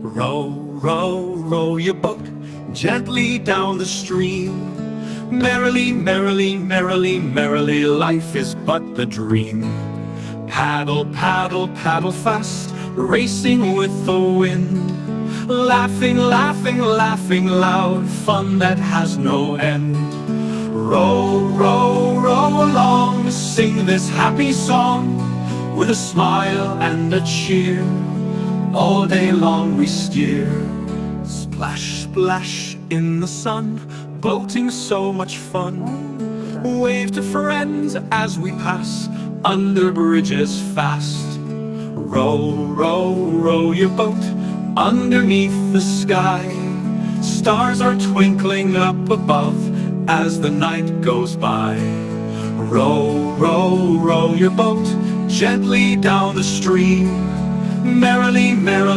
Row, row, row your boat gently down the stream. Merrily, merrily, merrily, merrily, life is but the dream. Paddle, paddle, paddle fast, racing with the wind. Laughing, laughing, laughing loud, fun that has no end. Row, row, row along, sing this happy song. With a smile and a cheer, all day long we steer. Splash, splash in the sun, boating so much fun. Wave to friends as we pass, under bridges fast. Row, row, row your boat underneath the sky. Stars are twinkling up above as the night goes by. Row, row, row your boat gently down the stream. Merrily, merrily.